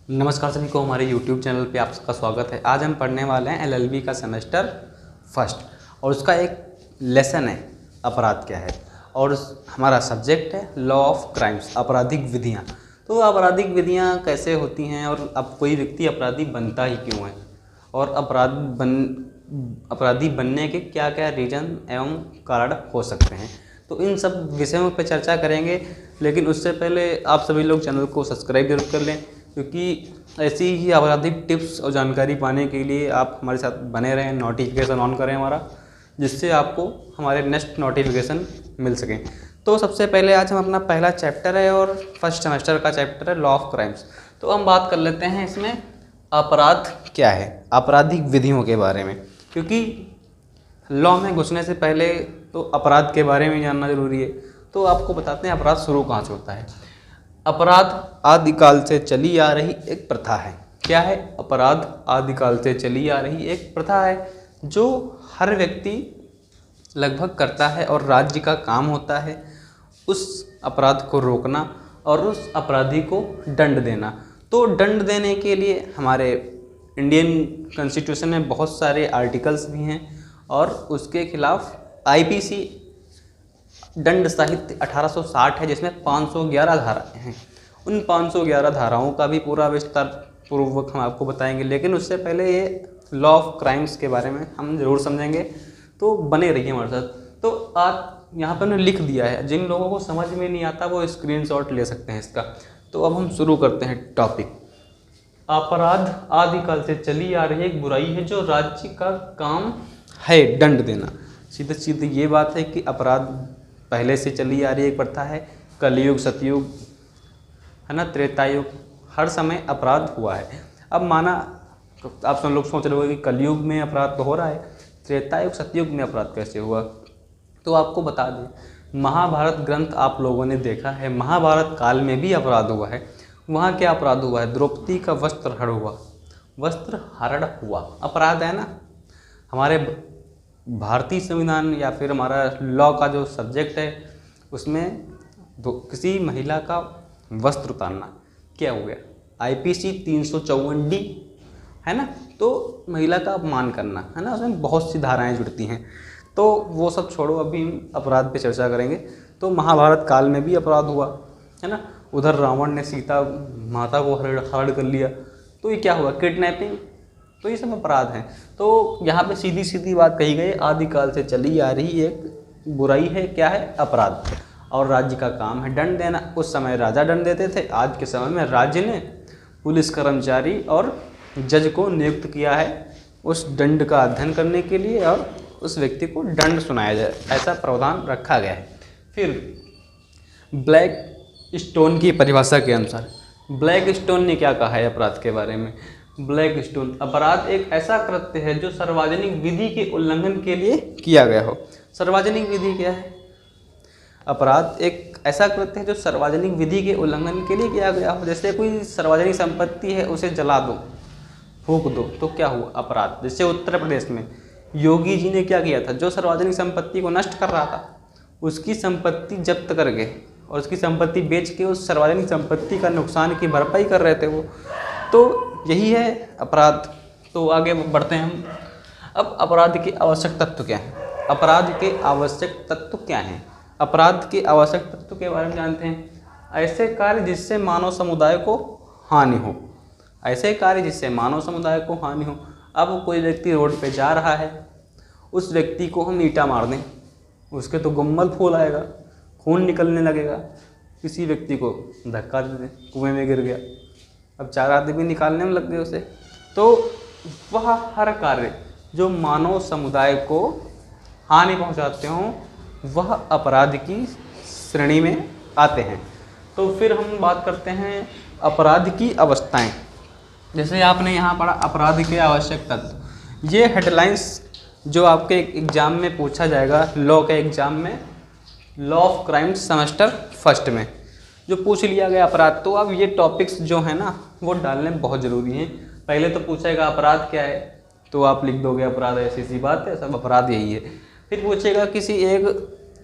नमस्कार सभी को, हमारे YouTube चैनल पे आपका स्वागत है। आज हम पढ़ने वाले हैं LLB का सेमेस्टर फर्स्ट और उसका एक लेसन है अपराध क्या है और हमारा सब्जेक्ट है लॉ ऑफ क्राइम्स, आपराधिक विधियाँ। तो आपराधिक विधियाँ कैसे होती हैं और अब कोई व्यक्ति अपराधी बनता ही क्यों है और अपराधी बनने के क्या क्या रीजन एवं कारण हो सकते हैं, तो इन सब विषयों पर चर्चा करेंगे। लेकिन उससे पहले आप सभी लोग चैनल को सब्सक्राइब जरूर कर लें, क्योंकि ऐसी ही आपराधिक टिप्स और जानकारी पाने के लिए आप हमारे साथ बने रहें, नोटिफिकेशन ऑन करें हमारा, जिससे आपको हमारे नेक्स्ट नोटिफिकेशन मिल सकें। तो सबसे पहले आज हम अपना पहला चैप्टर है और फर्स्ट सेमेस्टर का चैप्टर है लॉ ऑफ क्राइम्स। तो हम बात कर लेते हैं इसमें अपराध क्या है, आपराधिक विधियों के बारे में, क्योंकि लॉ में घुसने से पहले तो अपराध के बारे में जानना जरूरी है। तो आपको बताते हैं अपराध शुरू कहाँ से होता है। अपराध आदिकाल से चली आ रही एक प्रथा है। क्या है? अपराध आदिकाल से चली आ रही एक प्रथा है जो हर व्यक्ति लगभग करता है और राज्य का काम होता है उस अपराध को रोकना और उस अपराधी को दंड देना। तो दंड देने के लिए हमारे इंडियन कॉन्स्टिट्यूशन में बहुत सारे आर्टिकल्स भी हैं और उसके खिलाफ IPC दंड साहित्य 1860 है, जिसमें 511 धाराएं हैं। उन 511 धाराओं का भी पूरा विस्तार पूर्वक हम आपको बताएंगे, लेकिन उससे पहले ये लॉ ऑफ क्राइम्स के बारे में हम ज़रूर समझेंगे। तो बने रहिए हमारे साथ। तो आज यहाँ पर मैंने लिख दिया है, जिन लोगों को समझ में नहीं आता वो स्क्रीनशॉट ले सकते हैं इसका। तो अब हम शुरू करते हैं टॉपिक। अपराध आदिकाल से चली आ रही एक बुराई है जो राज्य का काम है दंड देना। सीधे सीधे ये बात है कि अपराध पहले से चली आ रही एक प्रथा है। कलयुग, सतयुग है ना, त्रेतायुग, हर समय अपराध हुआ है। अब माना आप सब लोग सोच रहे हो कि कलयुग में अपराध तो हो रहा है, त्रेतायुग सतयुग में अपराध कैसे हुआ? तो आपको बता दें, महाभारत ग्रंथ आप लोगों ने देखा है, महाभारत काल में भी अपराध हुआ है। वहाँ क्या अपराध हुआ है? द्रौपदी का वस्त्र हरण हुआ, अपराध है ना। हमारे भारतीय संविधान या फिर हमारा लॉ का जो सब्जेक्ट है उसमें किसी महिला का वस्त्र उतारना क्या हो गया? IPC 354D है ना। तो महिला का अपमान करना है ना, उसमें बहुत सी धाराएं जुड़ती हैं। तो वो सब छोड़ो, अभी हम अपराध पे चर्चा करेंगे। तो महाभारत काल में भी अपराध हुआ है ना। उधर रावण ने सीता माता को हरण कर लिया, तो ये क्या हुआ? किडनैपिंग। तो ये सब अपराध हैं। तो यहाँ पे सीधी सीधी बात कही गई, आदिकाल से चली आ रही एक बुराई है। क्या है? अपराध। और राज्य का काम है दंड देना। उस समय राजा दंड देते थे, आज के समय में राज्य ने पुलिस कर्मचारी और जज को नियुक्त किया है उस दंड का अध्ययन करने के लिए और उस व्यक्ति को दंड सुनाया जाए, ऐसा प्रावधान रखा गया है। फिर ब्लैक स्टोन की परिभाषा के अनुसार ब्लैक स्टोन ने क्या कहा है अपराध के बारे में? ब्लैक स्टोन, अपराध एक ऐसा कृत्य है जो सार्वजनिक विधि के उल्लंघन के लिए किया गया हो। सार्वजनिक विधि क्या है? अपराध एक ऐसा कृत्य है जो सार्वजनिक विधि के उल्लंघन के लिए किया गया हो। जैसे कोई सार्वजनिक संपत्ति है, उसे जला दो, फूंक दो, तो क्या हुआ? अपराध। जैसे उत्तर प्रदेश में योगी जी ने क्या किया था? जो सार्वजनिक संपत्ति को नष्ट कर रहा था उसकी संपत्ति जब्त करके और उसकी संपत्ति बेच के उस सार्वजनिक संपत्ति का नुकसान की भरपाई कर रहे थे वो। तो यही है अपराध। तो आगे बढ़ते हैं हम। अब अपराध के आवश्यक तत्व क्या हैं? अपराध के आवश्यक तत्व क्या हैं? अपराध के आवश्यक तत्व के बारे में जानते हैं। ऐसे कार्य जिससे मानव समुदाय को हानि हो। ऐसे कार्य जिससे मानव समुदाय को हानि हो। अब कोई व्यक्ति रोड पे जा रहा है, उस व्यक्ति को हम ईंटा मार दें, उसके तो गुम्मल फूल आएगा, खून निकलने लगेगा। किसी व्यक्ति को धक्का दे दें, कुएं में गिर गया, अब 4 आदमी निकालने में लग गए उसे। तो वह हर कार्य जो मानव समुदाय को हानि पहुंचाते हों वह अपराध की श्रेणी में आते हैं। तो फिर हम बात करते हैं अपराध की अवस्थाएं। जैसे आपने यहाँ पढ़ा अपराध के आवश्यक तत्व, ये हेडलाइंस जो आपके एग्ज़ाम में पूछा जाएगा, लॉ के एग्ज़ाम में, law of crimes semester first में जो पूछ लिया गया अपराध। तो अब ये टॉपिक्स जो है ना वो डालने बहुत ज़रूरी हैं। पहले तो पूछेगा अपराध क्या है, तो आप लिख दोगे अपराध ऐसी सी बात है, सब अपराध यही है। फिर पूछेगा किसी एक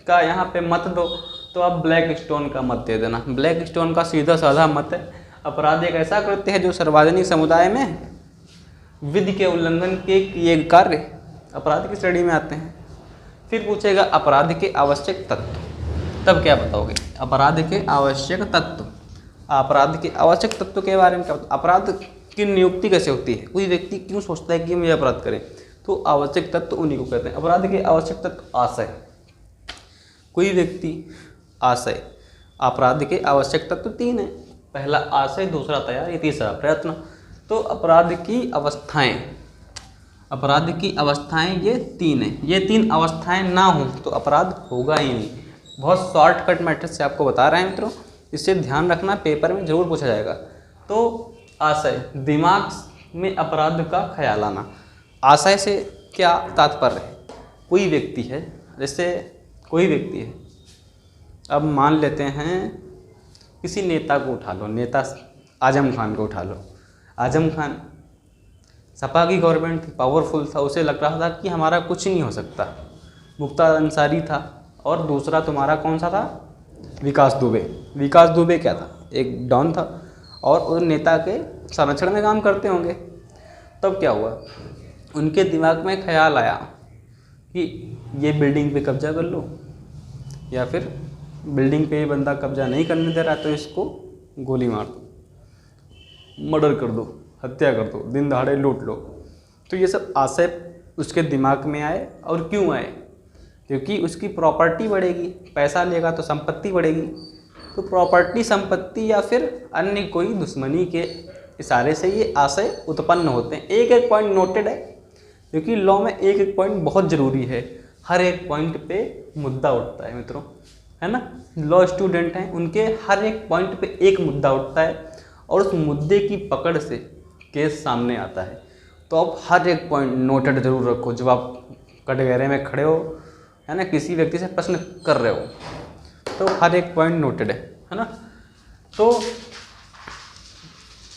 का यहाँ पे मत दो, तो आप ब्लैक स्टोन का मत दे देना। ब्लैक स्टोन का सीधा साधा मत है, अपराध एक ऐसा कृत्य है जो सार्वजनिक समुदाय में विधि के उल्लंघन के किए कार्य अपराध की श्रेणी में आते हैं। फिर पूछेगा अपराध के आवश्यक तत्व, तब क्या बताओगे? अपराध के आवश्यक तत्व, अपराध के आवश्यक तत्व के बारे में क्या बताओ? अपराध की नियुक्ति कैसे होती है, कोई व्यक्ति क्यों सोचता है कि हम ये अपराध करें, तो आवश्यक तत्व उन्हीं को कहते हैं। अपराध के आवश्यक तत्व आशय, कोई व्यक्ति आशय, अपराध के आवश्यक तत्व 3 है, पहला आशय, दूसरा तैयारी, तीसरा प्रयत्न। तो अपराध की अवस्थाएं, अपराध की अवस्थाएं ये 3 हैं, ये 3 अवस्थाएं ना हो तो अपराध होगा ही नहीं। बहुत शॉर्टकट मेथड से आपको बता रहे हैं मित्रों, इससे ध्यान रखना, पेपर में जरूर पूछा जाएगा। तो आशय, दिमाग में अपराध का ख्याल आना। आशय से क्या तात्पर्य है? कोई व्यक्ति है, जैसे कोई व्यक्ति है, अब मान लेते हैं किसी नेता को उठा लो, नेता आजम खान को उठा लो। आजम खान सपा की गवर्नमेंट थी, पावरफुल था, उसे लग रहा था कि हमारा कुछ नहीं हो सकता। मुख्तार अंसारी था और दूसरा तुम्हारा कौन सा था? विकास दुबे। विकास दुबे क्या था? एक डॉन था और उन नेता के संरक्षण में काम करते होंगे। तब क्या हुआ? उनके दिमाग में ख्याल आया कि ये बिल्डिंग पे कब्जा कर लो, या फिर बिल्डिंग पे ये बंदा कब्जा नहीं करने दे रहा तो इसको गोली मार दो, मर्डर कर दो, हत्या कर दो, दिन दहाड़े लूट लो। तो ये सब आशय उसके दिमाग में आए। और क्यों आए? क्योंकि उसकी प्रॉपर्टी बढ़ेगी, पैसा लेगा तो संपत्ति बढ़ेगी। तो प्रॉपर्टी, संपत्ति या फिर अन्य कोई दुश्मनी के इशारे से ये आशय उत्पन्न होते हैं। एक एक पॉइंट नोटेड है, क्योंकि लॉ में एक एक पॉइंट बहुत ज़रूरी है। हर एक पॉइंट पे मुद्दा उठता है मित्रों, है ना। लॉ स्टूडेंट हैं, उनके हर एक पॉइंट पे एक मुद्दा उठता है और उस मुद्दे की पकड़ से केस सामने आता है। तो आप हर एक पॉइंट नोटेड जरूर रखो जब आप कटघरे में खड़े हो, है ना, किसी व्यक्ति से प्रश्न कर रहे हो, तो हर एक पॉइंट नोटेड है ना। तो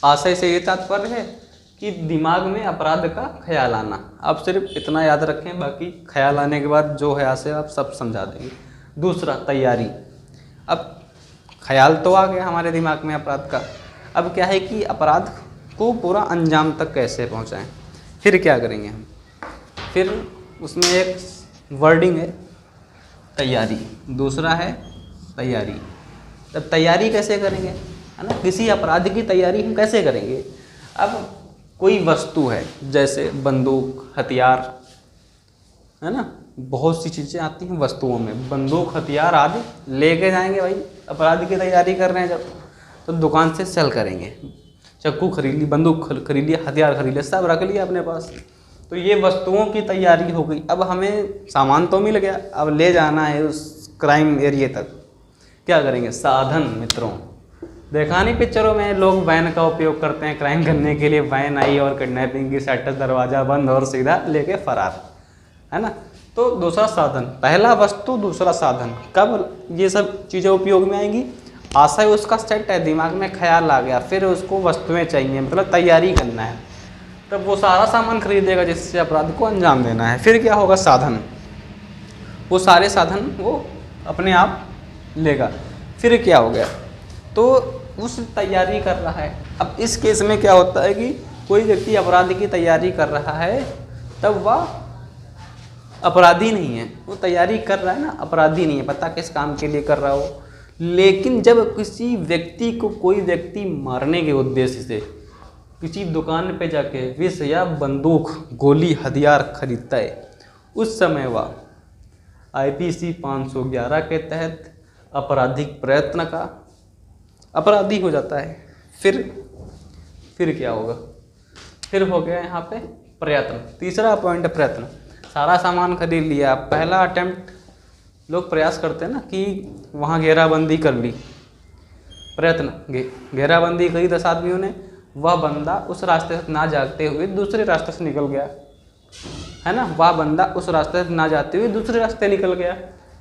आशय से ये तात्पर्य है कि दिमाग में अपराध का ख्याल आना। आप सिर्फ इतना याद रखें, बाकी ख्याल आने के बाद जो है आशय आप सब समझा देंगे। दूसरा तैयारी। अब ख्याल तो आ गया हमारे दिमाग में अपराध का, अब क्या है कि अपराध को पूरा अंजाम तक कैसे पहुंचाएं। फिर क्या करेंगे हम? फिर उसमें एक वर्डिंग है तैयारी, दूसरा है तैयारी। तब तैयारी कैसे करेंगे, है ना, किसी अपराध की तैयारी हम कैसे करेंगे? अब कोई वस्तु है, जैसे बंदूक, हथियार, है ना, बहुत सी चीज़ें आती हैं वस्तुओं में, बंदूक, हथियार आदि लेके जाएंगे। भाई अपराध की तैयारी कर रहे हैं जब, तो दुकान से सेल करेंगे, चाकू खरीद ली, बंदूक खरीद लिया, हथियार खरीद लिया, सब रख लिया अपने पास। तो ये वस्तुओं की तैयारी हो गई। अब हमें सामान तो मिल गया, अब ले जाना है उस क्राइम एरिया तक। क्या करेंगे? साधन मित्रों, देखा नहीं पिक्चरों में लोग वैन का उपयोग करते हैं क्राइम करने के लिए। वैन आई और किडनैपिंग की, शटर दरवाज़ा बंद और सीधा लेके फरार, है ना। तो दूसरा साधन, पहला वस्तु, दूसरा साधन। कब ये सब चीज़ें उपयोग में आएंगी? आशय उसका सेट है, दिमाग में ख्याल आ गया, फिर उसको वस्तुएं चाहिए, मतलब तैयारी करना है, तब वो सारा सामान खरीदेगा जिससे अपराध को अंजाम देना है। फिर क्या होगा? साधन, वो सारे साधन वो अपने आप लेगा। फिर क्या हो गया? तो उस तैयारी कर रहा है। अब इस केस में क्या होता है कि कोई व्यक्ति अपराध की तैयारी कर रहा है, तब वह अपराधी नहीं है, वो तैयारी कर रहा है ना, अपराधी नहीं है, पता किस काम के लिए कर रहा हो। लेकिन जब किसी व्यक्ति को कोई व्यक्ति मारने के उद्देश्य से किसी दुकान पे जाके विष या बंदूक, गोली, हथियार खरीदता है, उस समय वह IPC 511 के तहत आपराधिक प्रयत्न का अपराधी हो जाता है। फिर क्या होगा? फिर हो गया यहाँ पे प्रयत्न। तीसरा पॉइंट प्रयत्न। सारा सामान खरीद लिया, पहला अटेम्प्ट लोग प्रयास करते हैं ना कि वहाँ घेराबंदी कर ली, प्रयत्न घेराबंदी करी 10 आदमियों ने, वह बंदा उस रास्ते से ना जाते हुए दूसरे रास्ते से निकल गया, है ना, वह बंदा उस रास्ते से ना जाते हुए दूसरे रास्ते निकल गया,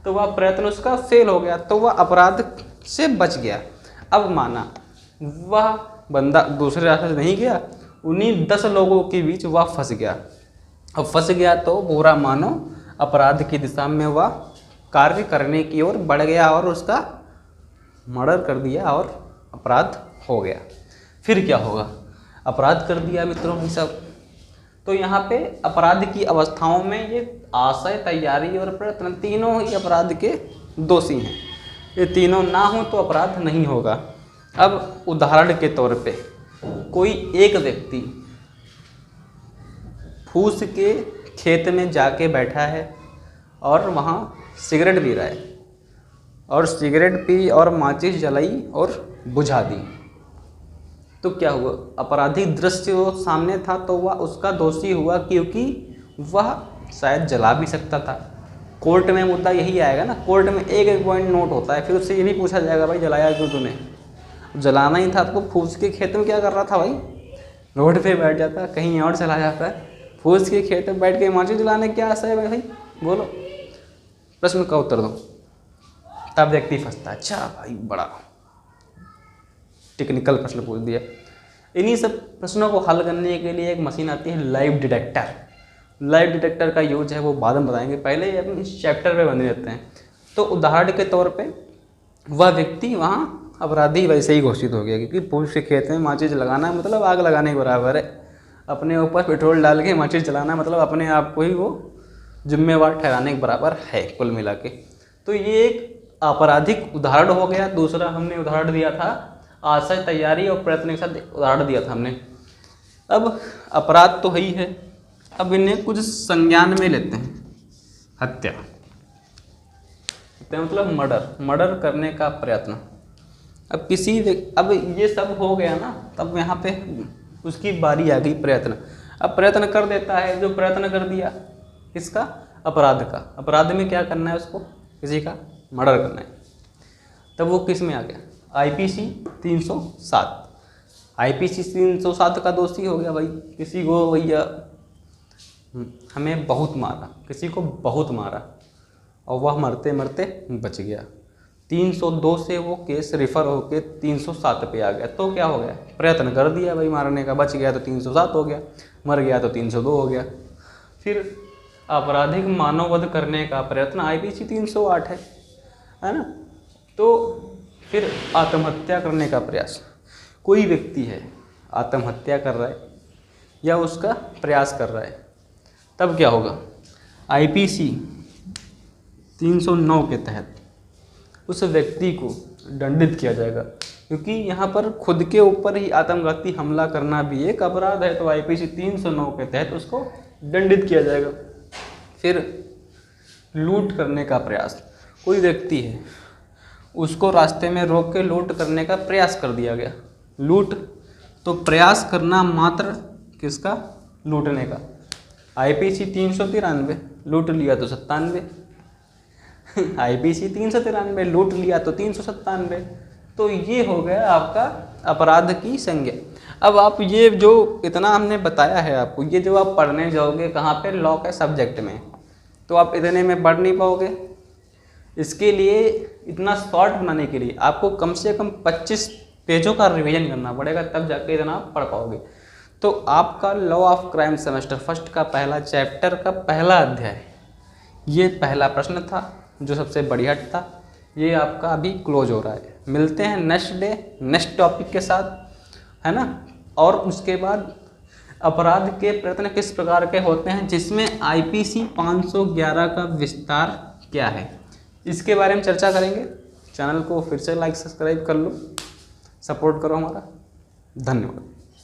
तो वह प्रयत्न उसका फेल हो गया, तो वह अपराध से बच गया। अब माना वह बंदा दूसरे रास्ते से नहीं गया, उन्हीं 10 लोगों के बीच वह फंस गया। अब फंस गया तो पूरा मानो अपराध की दिशा में वह कार्य करने की ओर बढ़ गया और उसका मर्डर कर दिया और अपराध हो गया। फिर क्या होगा, अपराध कर दिया मित्रों ये सब। तो यहाँ पे अपराध की अवस्थाओं में ये आशय, तैयारी और प्रयत्न तीनों ही अपराध के दोषी हैं। ये तीनों ना हो तो अपराध नहीं होगा। अब उदाहरण के तौर पे कोई एक व्यक्ति फूस के खेत में जाके बैठा है और वहाँ सिगरेट पी रहा है, और सिगरेट पी और माचिस जलाई और बुझा दी, तो क्या हुआ, आपराधिक दृश्य वो सामने था तो वह उसका दोषी हुआ, क्योंकि वह शायद जला भी सकता था। कोर्ट में मुद्दा यही आएगा ना, कोर्ट में एक एक पॉइंट नोट होता है, फिर उससे ये भी पूछा जाएगा भाई जलाया क्यों तूने, जलाना ही था तो फूस के खेत में क्या कर रहा था भाई, रोड पे बैठ जाता, कहीं और चला जाता है, फूस के खेत में बैठ के माचिस जलाने क्या आशा है भाई, बोलो, प्रश्न का उत्तर दो। तब व्यक्ति फंसता है, अच्छा भाई बड़ा टेक्निकल प्रश्न पूछ दिया। इन्हीं सब प्रश्नों को हल करने के लिए एक मशीन आती है लाइव डिटेक्टर। लाइव डिटेक्टर का यूज है वो बाद में बताएंगे, पहले हम इस चैप्टर पे बने रहते हैं। तो उदाहरण के तौर पे वह व्यक्ति वहाँ अपराधी वैसे ही घोषित हो गया, क्योंकि फूस के खेत में माचिस लगाना मतलब आग लगाने के बराबर है, अपने ऊपर पेट्रोल डाल के माचिस जलाना मतलब अपने आप को ही वो जिम्मेवार ठहराने के बराबर है कुल मिला के। तो ये एक आपराधिक उदाहरण हो गया। दूसरा हमने उदाहरण दिया था आशय, तैयारी और प्रयत्न के साथ उदाहरण दिया था हमने। अब अपराध तो ही है, अब इन्हें कुछ संज्ञान में लेते हैं। हत्या, हत्या मतलब मर्डर करने का प्रयत्न। अब अब ये सब हो गया ना, तब यहाँ पे उसकी बारी आ गई प्रयत्न। अब प्रयत्न कर देता है, जो प्रयत्न कर दिया किसका, अपराध का। अपराध में क्या करना है उसको, किसी का मर्डर करना है, तब वो किस में आ गया, IPC 307। IPC 307 का दोषी हो गया भाई, किसी को भैया हमें बहुत मारा, किसी को बहुत मारा और वह मरते मरते बच गया। 302 से वो केस रेफर होके 307 पे आ गया, तो क्या हो गया, प्रयत्न कर दिया भाई मारने का, बच गया तो 307 हो गया, मर गया तो 302 हो गया। फिर आपराधिक मानववध करने का प्रयत्न IPC 308 है ना। तो फिर आत्महत्या करने का प्रयास, कोई व्यक्ति है आत्महत्या कर रहा है या उसका प्रयास कर रहा है, तब क्या होगा, IPC 309 के तहत उस व्यक्ति को दंडित किया जाएगा, क्योंकि यहाँ पर खुद के ऊपर ही आत्मघाती हमला करना भी एक अपराध है, तो IPC 309 के तहत उसको दंडित किया जाएगा। फिर लूट करने का प्रयास, कोई व्यक्ति है उसको रास्ते में रोक के लूट करने का प्रयास कर दिया गया। लूट तो प्रयास करना मात्र किसका, लूटने का, IPC 393, लूट लिया तो 97, IPC 393, लूट लिया तो 397। तो ये हो गया आपका अपराध की संज्ञा। अब आप ये जो इतना हमने बताया है आपको, ये जो आप पढ़ने जाओगे कहाँ पे, लॉ के सब्जेक्ट में, तो आप इतने में पढ़ नहीं पाओगे। इसके लिए इतना शॉर्ट बनाने के लिए आपको कम से कम 25 पेजों का रिवीजन करना पड़ेगा, तब जाके इतना आप पढ़ पाओगे। तो आपका law of crime semester first का पहला चैप्टर का पहला अध्याय, ये पहला प्रश्न था जो सबसे बढ़िया था, ये आपका अभी क्लोज हो रहा है। मिलते हैं नेक्स्ट डे नेक्स्ट टॉपिक के साथ, है ना। और उसके बाद अपराध के प्रयत्न किस प्रकार के होते हैं, जिसमें IPC 511 का विस्तार क्या है, इसके बारे में चर्चा करेंगे। चैनल को फिर से लाइक सब्सक्राइब कर लो, सपोर्ट करो हमारा। धन्यवाद।